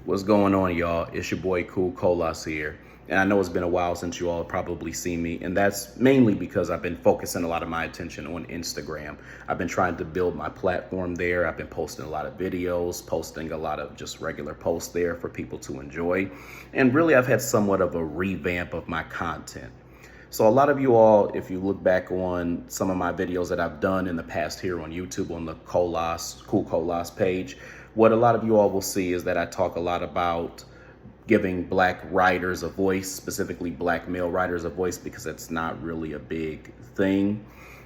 What's going on, y'all? It's your boy Cool Colas here. And I know it's been a while since you all have probably seen me, and that's mainly because I've been focusing a lot of my attention on Instagram. I've been trying to build my platform there. I've been posting a lot of videos, posting a lot of just regular posts there for people to enjoy. And really, I've had somewhat of a revamp of my content. So a lot of you all, if you look back on some of my videos that I've done in the past here on YouTube on the Cool Colas page, what a lot of you all will see is that I talk a lot about giving Black writers a voice, specifically Black male writers a voice, because it's not really a big thing.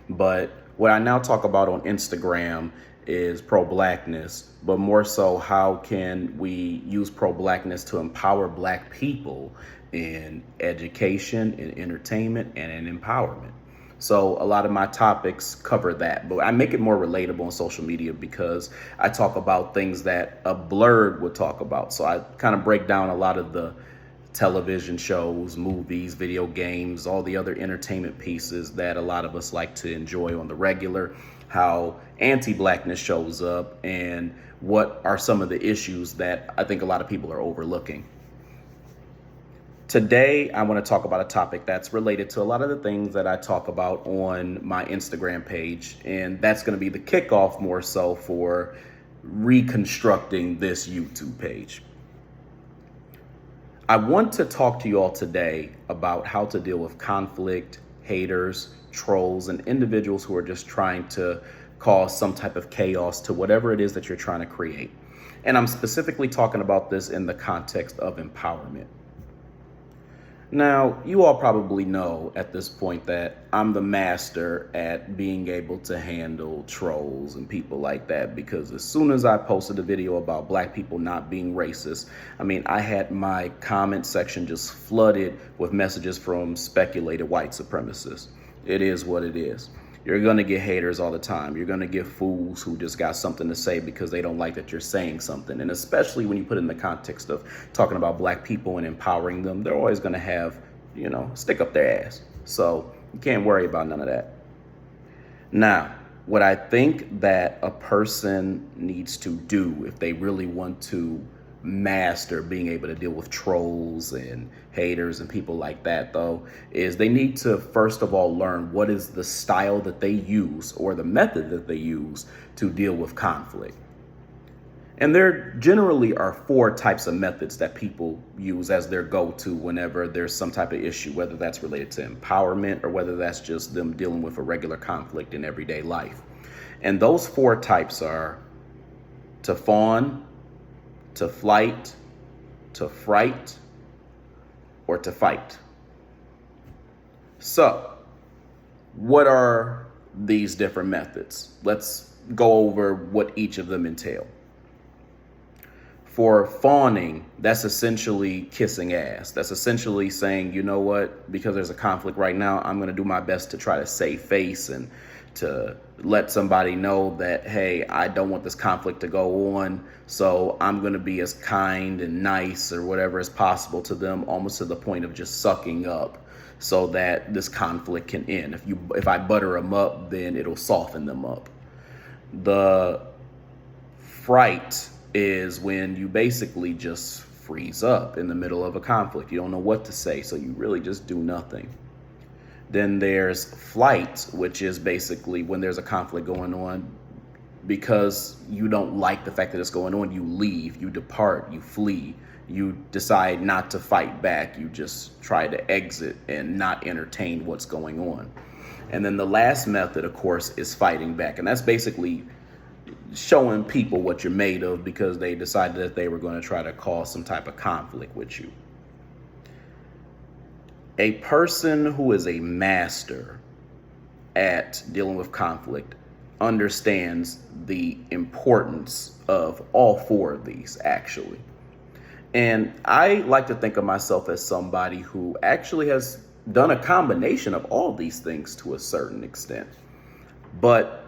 But what I now talk about on Instagram is pro-Blackness, but more so how can we use pro-Blackness to empower Black people in education, in entertainment, and in empowerment. So a lot of my topics cover that, but I make it more relatable on social media because I talk about things that a blurred would talk about. So I kind of break down a lot of the television shows, movies, video games, all the other entertainment pieces that a lot of us like to enjoy on the regular, how anti-Blackness shows up, and what are some of the issues that I think a lot of people are overlooking. Today, I want to talk about a topic that's related to a lot of the things that I talk about on my Instagram page, and that's going to be the kickoff more so for reconstructing this YouTube page. I want to talk to you all today about how to deal with conflict, haters, trolls, and individuals who are just trying to cause some type of chaos to whatever it is that you're trying to create. And I'm specifically talking about this in the context of empowerment. Now, you all probably know at this point that I'm the master at being able to handle trolls and people like that, because as soon as I posted a video about Black people not being racist, I had my comment section just flooded with messages from speculated white supremacists. It is what it is. You're going to get haters all the time. You're going to get fools who just got something to say because they don't like that you're saying something. And especially when you put in the context of talking about Black people and empowering them, they're always going to have, stick up their ass. So you can't worry about none of that. Now, what I think that a person needs to do if they really want to master being able to deal with trolls and haters and people like that, though, is they need to first of all learn what is the style that they use or the method that they use to deal with conflict. And there generally are 4 types of methods that people use as their go-to whenever there's some type of issue, whether that's related to empowerment or whether that's just them dealing with a regular conflict in everyday life. And those 4 types are to fawn, to flight, to fright, or to fight. So, what are these different methods? Let's go over what each of them entail. For fawning, that's essentially kissing ass. That's essentially saying, you know what, because there's a conflict right now, I'm going to do my best to try to save face and to let somebody know that, hey, I don't want this conflict to go on, so I'm going to be as kind and nice or whatever as possible to them, almost to the point of just sucking up so that this conflict can end. If I butter them up, then it'll soften them up. The fright is when you basically just freeze up in the middle of a conflict. You don't know what to say, so you really just do nothing. Then there's flight, which is basically when there's a conflict going on, because you don't like the fact that it's going on, you leave, you depart, you flee, you decide not to fight back, you just try to exit and not entertain what's going on. And then the last method, of course, is fighting back. And that's basically showing people what you're made of because they decided that they were going to try to cause some type of conflict with you. A person who is a master at dealing with conflict understands the importance of all 4 of these, actually. And I like to think of myself as somebody who actually has done a combination of all these things to a certain extent, but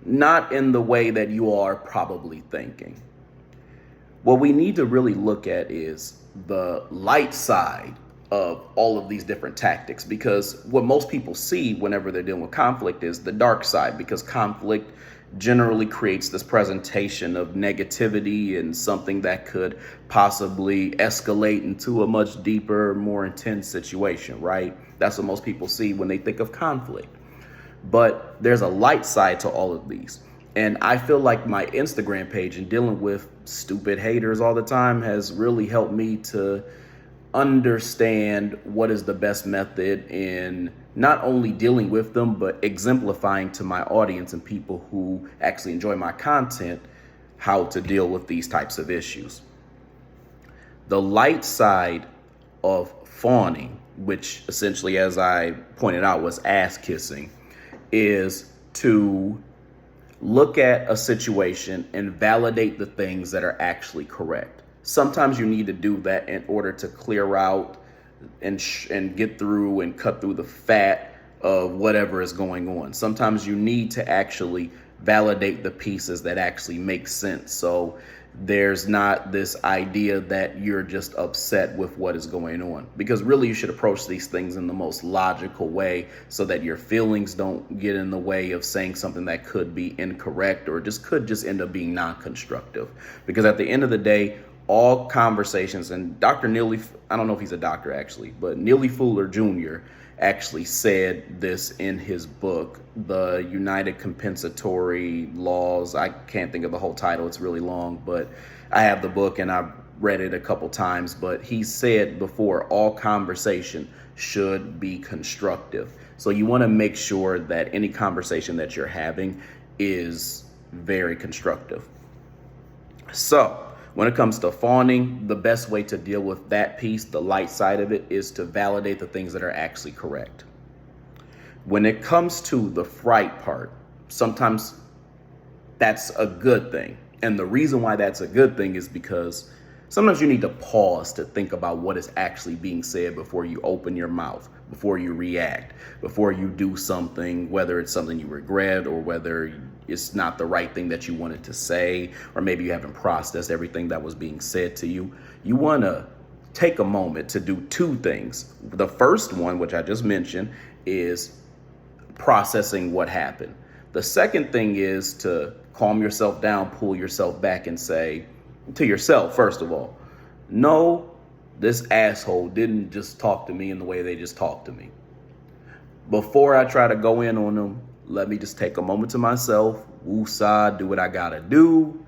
not in the way that you are probably thinking. What we need to really look at is the light side of all of these different tactics, because what most people see whenever they're dealing with conflict is the dark side, because conflict generally creates this presentation of negativity and something that could possibly escalate into a much deeper, more intense situation, right? That's what most people see when they think of conflict. But there's a light side to all of these. And I feel like my Instagram page and dealing with stupid haters all the time has really helped me to understand what is the best method in not only dealing with them, but exemplifying to my audience and people who actually enjoy my content how to deal with these types of issues. The light side of fawning, which essentially, as I pointed out, was ass kissing, is to look at a situation and validate the things that are actually correct. Sometimes you need to do that in order to clear out and get through and cut through the fat of whatever is going on. Sometimes you need to actually validate the pieces that actually make sense. So there's not this idea that you're just upset with what is going on, because really you should approach these things in the most logical way so that your feelings don't get in the way of saying something that could be incorrect or could end up being non-constructive. Because at the end of the day, all conversations, and Dr. Neely, I don't know if he's a doctor actually, but Neely Fuller Jr. actually said this in his book, The United Compensatory Laws. I can't think of the whole title, it's really long, but I have the book and I've read it a couple times. But he said before, all conversation should be constructive. So you want to make sure that any conversation that you're having is very constructive. So when it comes to fawning, the best way to deal with that piece, the light side of it, is to validate the things that are actually correct. When it comes to the fright part, sometimes that's a good thing. And the reason why that's a good thing is because sometimes you need to pause to think about what is actually being said before you open your mouth, before you react, before you do something, whether it's something you regret or whether it's not the right thing that you wanted to say, or maybe you haven't processed everything that was being said to you. You want to take a moment to do two things. The first one, which I just mentioned, is processing what happened. The second thing is to calm yourself down, pull yourself back and say to yourself, first of all, no, this asshole didn't just talk to me in the way they just talked to me. Before I try to go in on them, let me just take a moment to myself, woosah, do what I gotta do,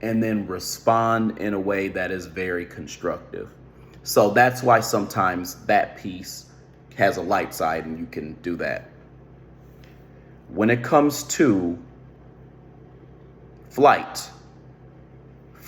and then respond in a way that is very constructive. So that's why sometimes that piece has a light side and you can do that. When it comes to flight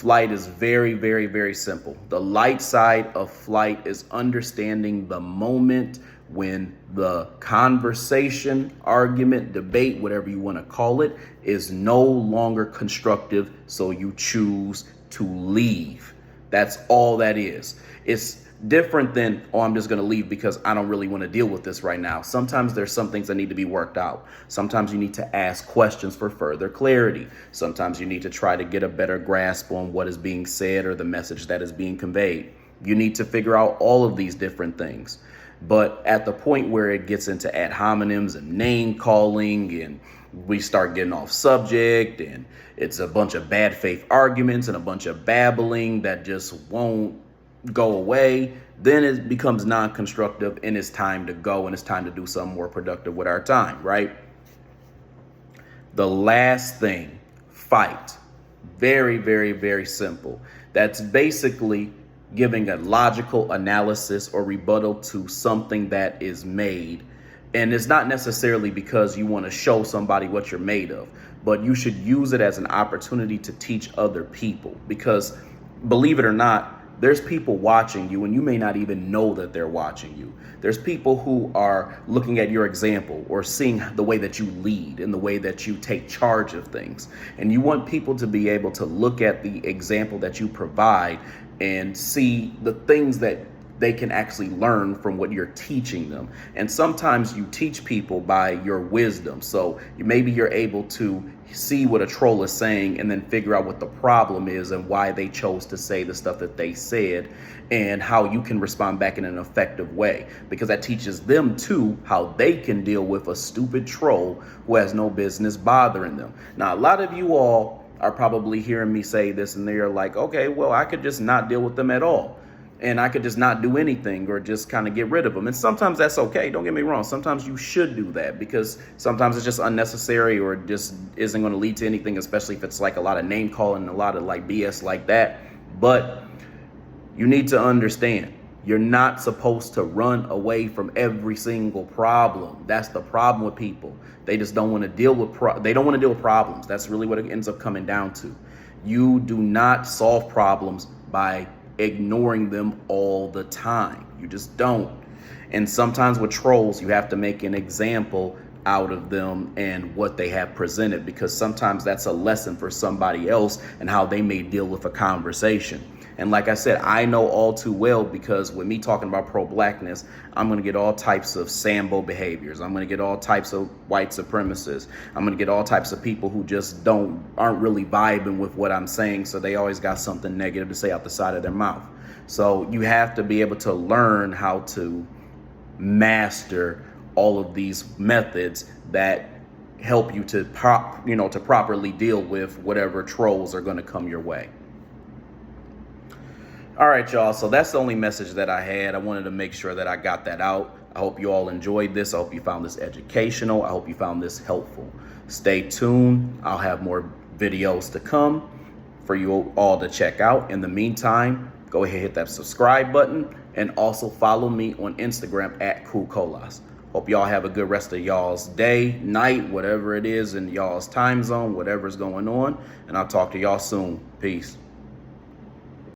is very, very, very simple. The light side of flight is understanding the moment when the conversation, argument, debate, whatever you want to call it, is no longer constructive, so you choose to leave. That's all that is. It's different than, oh, I'm just going to leave because I don't really want to deal with this right now. Sometimes there's some things that need to be worked out. Sometimes you need to ask questions for further clarity. Sometimes you need to try to get a better grasp on what is being said or the message that is being conveyed. You need to figure out all of these different things. But at the point where it gets into ad hominems and name calling and we start getting off subject and it's a bunch of bad faith arguments and a bunch of babbling that just won't go away, then it becomes non-constructive and it's time to go and it's time to do something more productive with our time, right? The last thing, fight. Very, very, very simple. That's basically giving a logical analysis or rebuttal to something that is made. And it's not necessarily because you want to show somebody what you're made of, but you should use it as an opportunity to teach other people. Because believe it or not, there's people watching you and you may not even know that they're watching you. There's people who are looking at your example or seeing the way that you lead and the way that you take charge of things. And you want people to be able to look at the example that you provide and see the things that they can actually learn from what you're teaching them. And sometimes you teach people by your wisdom. So maybe you're able to see what a troll is saying and then figure out what the problem is and why they chose to say the stuff that they said and how you can respond back in an effective way, because that teaches them too how they can deal with a stupid troll who has no business bothering them. Now, a lot of you all are probably hearing me say this and they're like, okay, well, I could just not deal with them at all. And I could just not do anything or just kind of get rid of them. And sometimes that's okay. Don't get me wrong. Sometimes you should do that because sometimes it's just unnecessary or just isn't going to lead to anything, especially if it's like a lot of name calling and a lot of like BS like that. But you need to understand, you're not supposed to run away from every single problem. That's the problem with people. They just don't want to deal with they don't want to deal with problems. That's really what it ends up coming down to. You do not solve problems by ignoring them all the time. You just don't. And sometimes with trolls, you have to make an example out of them and what they have presented, because sometimes that's a lesson for somebody else and how they may deal with a conversation. And like I said, I know all too well, because with me talking about pro-blackness, I'm going to get all types of Sambo behaviors. I'm going to get all types of white supremacists. I'm going to get all types of people who just aren't really vibing with what I'm saying. So they always got something negative to say out the side of their mouth. So you have to be able to learn how to master all of these methods that help you to properly deal with whatever trolls are going to come your way. All right, y'all. So that's the only message that I had. I wanted to make sure that I got that out. I hope you all enjoyed this. I hope you found this educational. I hope you found this helpful. Stay tuned. I'll have more videos to come for you all to check out. In the meantime, go ahead and hit that subscribe button and also follow me on Instagram at KoolKolas. Hope y'all have a good rest of y'all's day, night, whatever it is in y'all's time zone, whatever's going on. And I'll talk to y'all soon. Peace.